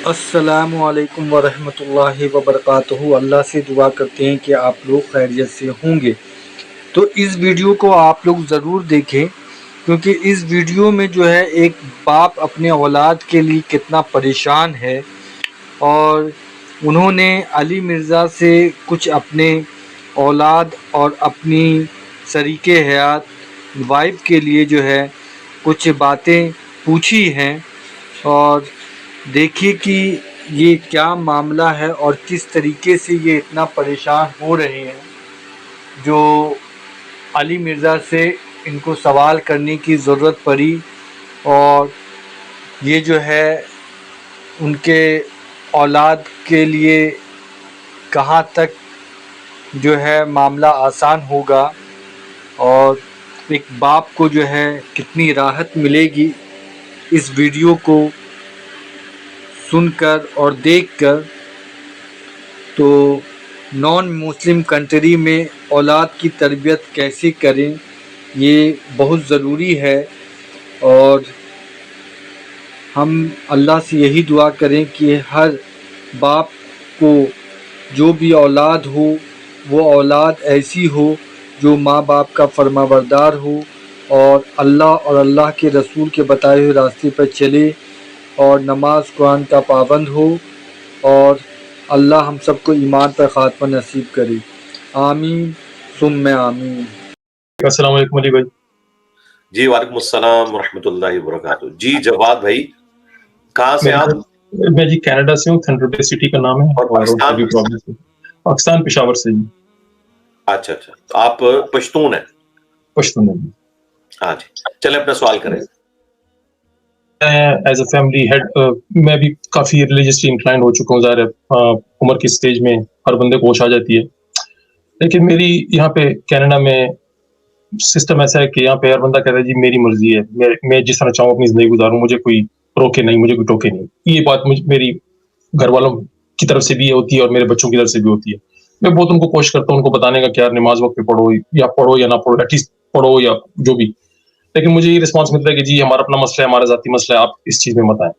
السلام علیکم ورحمۃ اللہ وبرکاتہ۔ اللہ سے دعا کرتے ہیں کہ آپ لوگ خیریت سے ہوں گے۔ تو اس ویڈیو کو آپ لوگ ضرور دیکھیں، کیونکہ اس ویڈیو میں جو ہے ایک باپ اپنے اولاد کے لیے کتنا پریشان ہے، اور انہوں نے علی مرزا سے کچھ اپنے اولاد اور اپنی شریک حیات وائف کے لیے جو ہے کچھ باتیں پوچھی ہیں، اور دیکھیے کہ یہ کیا معاملہ ہے اور کس طریقے سے یہ اتنا پریشان ہو رہے ہیں۔ جو علی مرزا سے ان کو سوال کرنے کی ضرورت پڑی، اور یہ جو ہے ان کے اولاد کے لیے کہاں تک جو ہے معاملہ آسان ہوگا، اور ایک باپ کو جو ہے کتنی راحت ملے گی اس ویڈیو کو سن کر اور دیکھ کر۔ تو نان مسلم کنٹری میں اولاد کی تربیت کیسے کریں، یہ بہت ضروری ہے، اور ہم اللہ سے یہی دعا کریں کہ ہر باپ کو جو بھی اولاد ہو وہ اولاد ایسی ہو جو ماں باپ کا فرما بردار ہو، اور اللہ کے رسول کے بتائے ہوئے راستے پر چلے، اور نماز قرآن کا پابند ہو، اور اللہ ہم سب کو ایمان پر خاتمہ نصیب کرے۔ آمین ثم آمین۔ السلام علیکم علی بھائی۔ جی وعلیکم السلام ورحمۃ اللہ وبرکاتہ۔ جی جواد بھائی، کہاں سے آپ؟ میں جی کینیڈا سے ہوں، تھنڈر بے سٹی کا نام ہے، اور پاکستان پشاور سے جی۔ اچھا اچھا، تو آپ پشتون ہیں؟ پشتون ہے جی۔ ہاں جی، چلیں اپنا سوال کریں۔ ایز اے فیملی ہیڈ میں بھی کافی ریلیجسلی انکلائنڈ ہو چکا ہوں، ظاہر ہے عمر کی سٹیج میں ہر بندے کو ہوش آ جاتی ہے، لیکن میری یہاں پہ کینیڈا میں سسٹم ایسا ہے کہ یہاں پہ ہر بندہ کہتا ہے جی میری مرضی ہے، میں جس طرح چاہوں اپنی زندگی گزاروں، مجھے کوئی روکے نہیں، مجھے کوئی ٹوکے نہیں۔ یہ بات میری گھر والوں کی طرف سے بھی یہ ہوتی ہے اور میرے بچوں کی طرف سے بھی ہوتی ہے۔ میں بہت ان کو کوشش کرتا ہوں ان کو بتانے کا کہ یار نماز وقت پہ پڑھو یا نہ پڑھو، ایٹ لیسٹ پڑھو یا جو بھی، لیکن مجھے یہ رسپانس ملتا ہے کہ جی ہمارا اپنا مسئلہ ہے، ہمارا ذاتی مسئلہ ہے، آپ اس چیز میں مت آئیں۔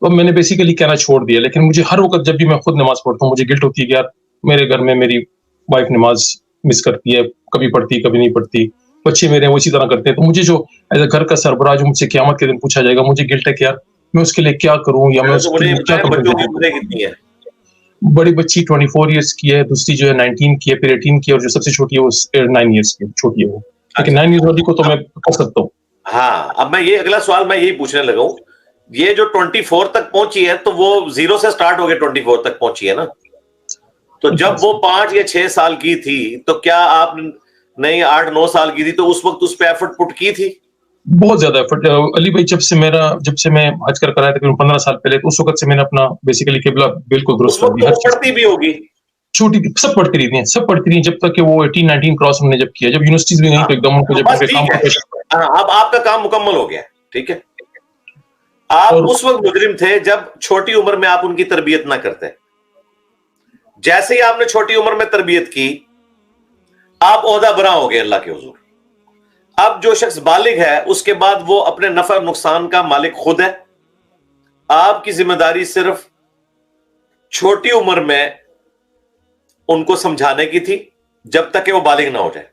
تو میں نے بیسیکلی کہنا چھوڑ دیا، لیکن مجھے ہر وقت جب بھی میں خود نماز پڑھتا ہوں مجھے گلٹ ہوتی ہے کہ یار میرے گھر میں میری وائف نماز مس کرتی ہے، کبھی پڑھتی کبھی نہیں پڑھتی، بچے میرے وہ اسی طرح کرتے ہیں۔ تو مجھے جو ایز اے گھر کا سربراہ جو مجھ سے قیامت کے دن پوچھا جائے گا، مجھے گلٹ ہے کہ یار میں اس کے لیے کیا کروں، یا میں اس کے لیے کیا کروں۔ بچوں کی عمریں کتنی ہیں؟ بڑی بچی 24 ایئرس کی ہے، دوسری جو ہے 19 کی ہے، پھر 18 کی ہے، اور جو سب سے چھوٹی ہے وہ 9 ایئرس کی چھوٹی ہے وہ، لیکن 9 ایئرس والی کو تو میں کر سکتا ہوں۔ ہاں، اب میں یہ اگلا سوال میں یہی پوچھنے لگا ہوں، یہ جو 24 تک پہنچی ہے تو وہ 0 سے سٹارٹ ہو گئے 24 تک پہنچی ہے نا، تو جب وہ 5 یا 6 سال کی تھی تو کیا آپ نہیں 8-9 سال کی تھی تو اس وقت اس پہ ایفرٹ پٹ کی تھی؟ بہت زیادہ ایفرٹ علی بھائی، جب سے میں حج کر آیا تقریباً 15 سال پہلے، تو اس وقت سے میں نے اپنا بیسیکلی قبلہ بالکل درست کر دیا۔ ہر چیز پڑھتی بھی ہوگی، چھوٹی سب پڑھتی رہتی ہیں، سب پڑھتی رہی جب تک کہ وہ 18-19 کراس ہم نے جب کیا، جب یونیورسٹیز میں گئی تو ایک دم ان کو جب کام کا اب آپ کا کام مکمل ہو گیا، ٹھیک ہے۔ آپ اس وقت مجرم تھے جب چھوٹی عمر میں آپ ان کی تربیت نہ کرتے، جیسے ہی آپ نے چھوٹی عمر میں تربیت کی آپ عہدہ برا ہو گئے اللہ کے حضور۔ اب جو شخص بالغ ہے اس کے بعد وہ اپنے نفع اور نقصان کا مالک خود ہے، آپ کی ذمہ داری صرف چھوٹی عمر میں ان کو سمجھانے کی تھی جب تک کہ وہ بالغ نہ ہو جائے۔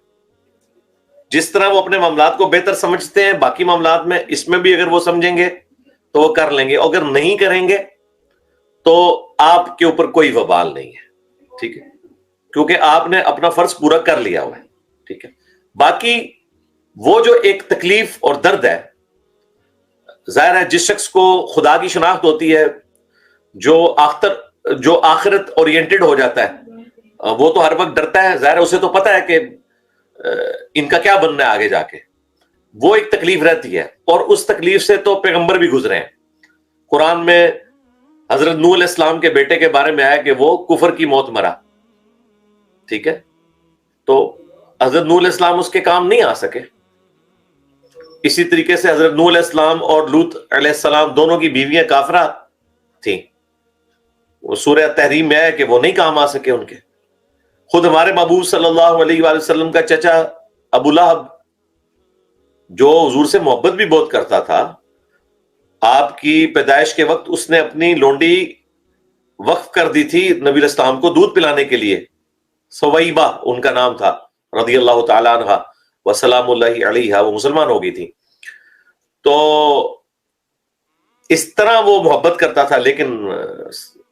جس طرح وہ اپنے معاملات کو بہتر سمجھتے ہیں باقی معاملات میں، اس میں بھی اگر وہ سمجھیں گے تو وہ کر لیں گے، اگر نہیں کریں گے تو آپ کے اوپر کوئی وبال نہیں ہے، ٹھیک ہے، کیونکہ آپ نے اپنا فرض پورا کر لیا ہوا ہے، ٹھیک ہے۔ باقی وہ جو ایک تکلیف اور درد ہے، ظاہر ہے جس شخص کو خدا کی شناخت ہوتی ہے، جو آخرت اورینٹڈ ہو جاتا ہے، وہ تو ہر وقت ڈرتا ہے، ظاہر ہے اسے تو پتہ ہے کہ ان کا کیا بننا ہے آگے جا کے، وہ ایک تکلیف رہتی ہے، اور اس تکلیف سے تو پیغمبر بھی گزرے ہیں۔ قرآن میں حضرت نوح علیہ السلام کے بیٹے کے بارے میں آیا کہ وہ کفر کی موت مرا، ٹھیک ہے، تو حضرت نوح علیہ السلام اس کے کام نہیں آ سکے۔ اسی طریقے سے حضرت نوح علیہ السلام اور لوط علیہ السلام دونوں کی بیویاں کافرہ تھیں، وہ سورہ تحریم میں ہے کہ وہ نہیں کام آ سکے ان کے۔ خود ہمارے محبوب صلی اللہ علیہ وآلہ وسلم کا چچا ابو لہب، جو حضور سے محبت بھی بہت کرتا تھا، آپ کی پیدائش کے وقت اس نے اپنی لونڈی وقف کر دی تھی نبی علیہ السلام کو دودھ پلانے کے لیے. سویبہ ان کا نام تھا رضی اللہ تعالی عنہ وسلام اللہ علیہا. وہ مسلمان ہو گئی تھی. تو اس طرح وہ محبت کرتا تھا, لیکن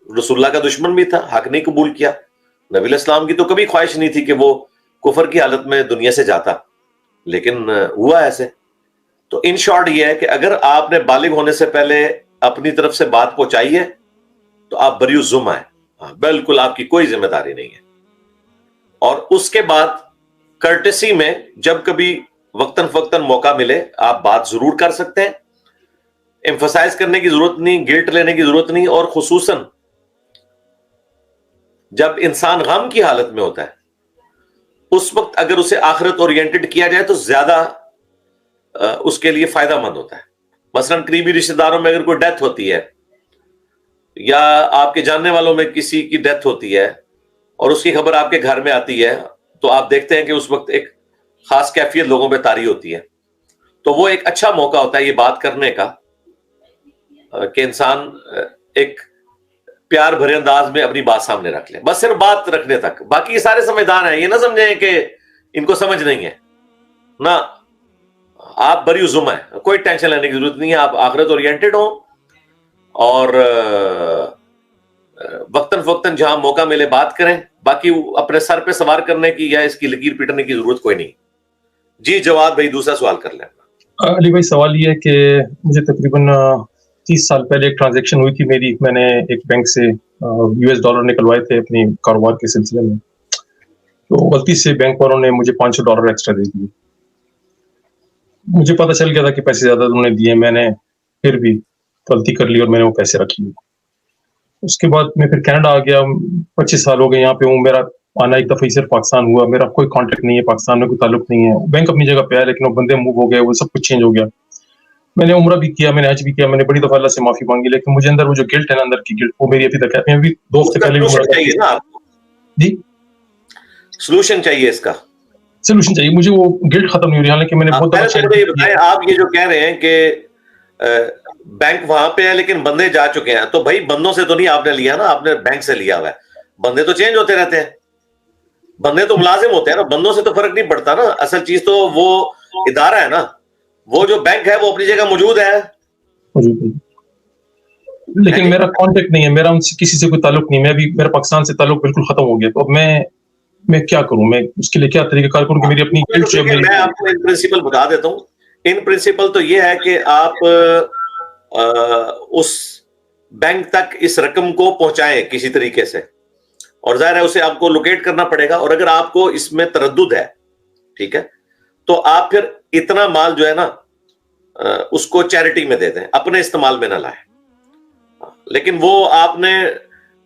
رسول اللہ کا دشمن بھی تھا, حق نہیں قبول کیا. نبی علیہ السلام کی تو کبھی خواہش نہیں تھی کہ وہ کفر کی حالت میں دنیا سے جاتا, لیکن ہوا ایسے. تو ان شارٹ یہ ہے کہ اگر آپ نے بالغ ہونے سے پہلے اپنی طرف سے بات پہنچائی ہے تو آپ بری الذمہ ہیں, بالکل آپ کی کوئی ذمہ داری نہیں ہے. اور اس کے بعد کرٹسی میں جب کبھی وقتاً فوقتاً موقع ملے آپ بات ضرور کر سکتے ہیں. ایمفسائز کرنے کی ضرورت نہیں, گلٹ لینے کی ضرورت نہیں. اور خصوصاً جب انسان غم کی حالت میں ہوتا ہے اس وقت اگر اسے آخرت اورینٹڈ کیا جائے تو زیادہ اس کے لیے فائدہ مند ہوتا ہے. مثلا قریبی رشتہ داروں میں اگر کوئی ڈیتھ ہوتی ہے یا آپ کے جاننے والوں میں کسی کی ڈیتھ ہوتی ہے اور اس کی خبر آپ کے گھر میں آتی ہے تو آپ دیکھتے ہیں کہ اس وقت ایک خاص کیفیت لوگوں پہ طاری ہوتی ہے. تو وہ ایک اچھا موقع ہوتا ہے یہ بات کرنے کا کہ انسان ایک پیار بھرے انداز میں اپنی بات سامنے رکھ لے, بس صرف بات رکھنے تک. باقی یہ سارے سمجھدار ہیں, یہ نہ سمجھیں کہ ان کو سمجھ نہیں ہے نا. آپ بری ذمہ ہیں, کوئی ٹینشن لینے کی ضرورت نہیں ہے. آپ آخرت اورینٹڈ ہوں اور وقتاً فوقتاً جہاں موقع ملے بات کریں. باقی اپنے سر پہ سوار کرنے کی یا اس کی لکیر پیٹنے کی ضرورت کوئی نہیں. جی جواد بھائی دوسرا سوال کر لیں. علی بھائی سوال یہ ہے کہ مجھے تقریباً 30 سال پہلے ایک ٹرانزیکشن ہوئی تھی میری. میں نے ایک بینک سے $US نکلوائے تھے اپنی کاروبار کے سلسلے میں, تو غلطی سے بینک والوں نے مجھے $500 ایکسٹرا دے دیے. مجھے پتہ چل گیا تھا کہ پیسے زیادہ انہوں نے دیے, میں نے پھر بھی غلطی کر لی اور میں نے وہ پیسے رکھ لیے. اس کے بعد میں پھر کینیڈا آ گیا. 25 سال ہو گئے یہاں پہ ہوں. میرا آنا ایک دفعہ صرف پاکستان ہوا, میرا کوئی کانٹیکٹ نہیں ہے پاکستان میں, کوئی تعلق نہیں ہے. بینک اپنی جگہ پہ ہے لیکن وہ بندے موو ہو گئے, وہ سب کچھ چینج ہو گیا. میں نے عمرہ بھی کیا, میں نے حج بھی کیا, میں نے بڑی دفعہ اللہ سے معافی مانگی, لیکن مجھے اندر وہ جو گلٹ ہے نا, اندر کی گلٹ, وہ میری ابھی تک ہے. میں ابھی 2 ہفتے پہلے بھی عمرہ چاہیے نا آپ کو, جی سولوشن چاہیے اس کا, سولوشن چاہیے مجھے. وہ گلٹ ختم نہیں ہو رہی, حالانکہ میں نے بہت دفعہ. آپ یہ جو کہہ رہے ہیں کہ بینک وہاں پہ ہے لیکن بندے جا چکے ہیں, تو بھائی بندوں سے تو نہیں آپ نے لیا نا, آپ نے بینک سے لیا ہوا ہے. بندے تو چینج ہوتے رہتے ہیں, بندے تو ملازم ہوتے ہیں نا, بندوں سے تو فرق نہیں پڑتا نا. اصل چیز تو وہ ادارہ ہے نا, وہ جو بینک ہے وہ اپنی جگہ موجود ہے. لیکن میرا کانٹیکٹ نہیں ہے, میرا ان سے کسی سے کوئی تعلق نہیں. میں بھی میرا پاکستان سے تعلق بالکل ختم ہو گیا. تو اب میں کیا کروں, میں اس کے لیے کیا طریقہ کار کروں کہ میری اپنی گلٹ جو ہے. میں آپ کو ان پرنسپل بتا دیتا ہوں. ان پرنسپل تو یہ ہے کہ آپ اس بینک تک اس رقم کو پہنچائیں کسی طریقے سے, اور ظاہر ہے اسے آپ کو لوکیٹ کرنا پڑے گا. اور اگر آپ کو اس میں تردد ہے, ٹھیک ہے, تو آپ پھر اتنا مال جو ہے نا اس کو چیریٹی میں دے دیں, اپنے استعمال میں نہ لائیں. لیکن وہ آپ نے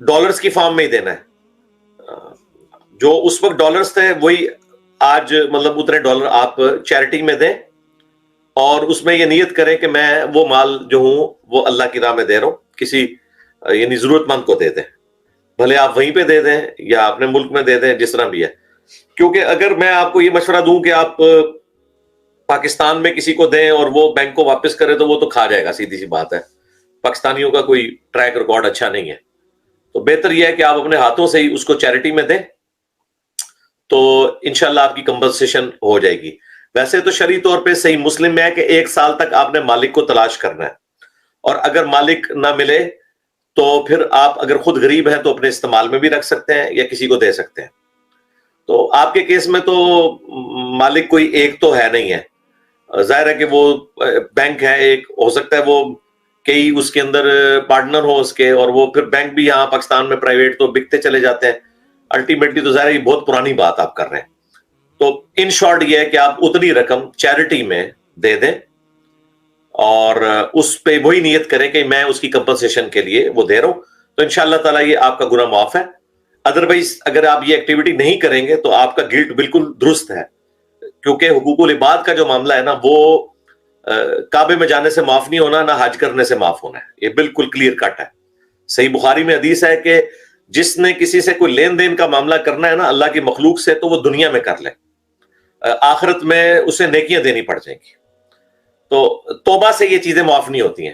ڈالرز کی فارم میں ہی دینا ہے. جو اس وقت ڈالرز تھے وہی آج مطلب اتنے ڈالر آپ چیریٹی میں دیں, اور اس میں یہ نیت کریں کہ میں وہ مال جو ہوں وہ اللہ کی راہ میں دے رہا ہوں, کسی یعنی ضرورت مند کو دے دیں. بھلے آپ وہیں پہ دے دیں یا اپنے ملک میں دے دیں, جس طرح بھی ہے. کیونکہ اگر میں آپ کو یہ مشورہ دوں کہ آپ پاکستان میں کسی کو دیں اور وہ بینک کو واپس کرے تو وہ تو کھا جائے گا, سیدھی سی بات ہے. پاکستانیوں کا کوئی ٹریک ریکارڈ اچھا نہیں ہے. تو بہتر یہ ہے کہ آپ اپنے ہاتھوں سے ہی اس کو چیریٹی میں دیں, تو انشاءاللہ آپ کی کمپنسیشن ہو جائے گی. ویسے تو شرعی طور پہ صحیح مسلم میں ہے کہ 1 سال تک آپ نے مالک کو تلاش کرنا ہے, اور اگر مالک نہ ملے تو پھر آپ اگر خود غریب ہیں تو اپنے استعمال میں بھی رکھ سکتے ہیں یا کسی کو دے سکتے ہیں. تو آپ کے کیس میں تو مالک کوئی ایک تو ہے نہیں ہے, ظاہر ہے کہ وہ بینک ہے ایک, ہو سکتا ہے وہ کئی اس کے اندر پارٹنر ہو اس کے, اور وہ پھر بینک بھی یہاں پاکستان میں پرائیویٹ تو بکتے چلے جاتے ہیں. الٹیمیٹلی تو ظاہر ہے یہ بہت پرانی بات آپ کر رہے ہیں. تو ان شارٹ یہ ہے کہ آپ اتنی رقم چیریٹی میں دے دیں, اور اس پہ وہی نیت کریں کہ میں اس کی کمپنسیشن کے لیے وہ دے رہا ہوں, تو انشاءاللہ تعالیٰ یہ آپ کا گناہ معاف ہے. ادروائز اگر آپ یہ ایکٹیویٹی نہیں کریں گے تو آپ کا گلٹ بالکل درست ہے, کیونکہ حقوق العباد کا جو معاملہ ہے نا وہ کعبے میں جانے سے معاف نہیں ہونا, نہ حج کرنے سے معاف ہونا ہے. یہ بالکل کلیئر کٹ ہے. صحیح بخاری میں حدیث ہے کہ جس نے کسی سے کوئی لین دین کا معاملہ کرنا ہے نا اللہ کی مخلوق سے, تو وہ دنیا میں کر لے, آخرت میں اسے نیکیاں دینی پڑ جائیں گی. تو توبہ سے یہ چیزیں معاف نہیں ہوتی ہیں.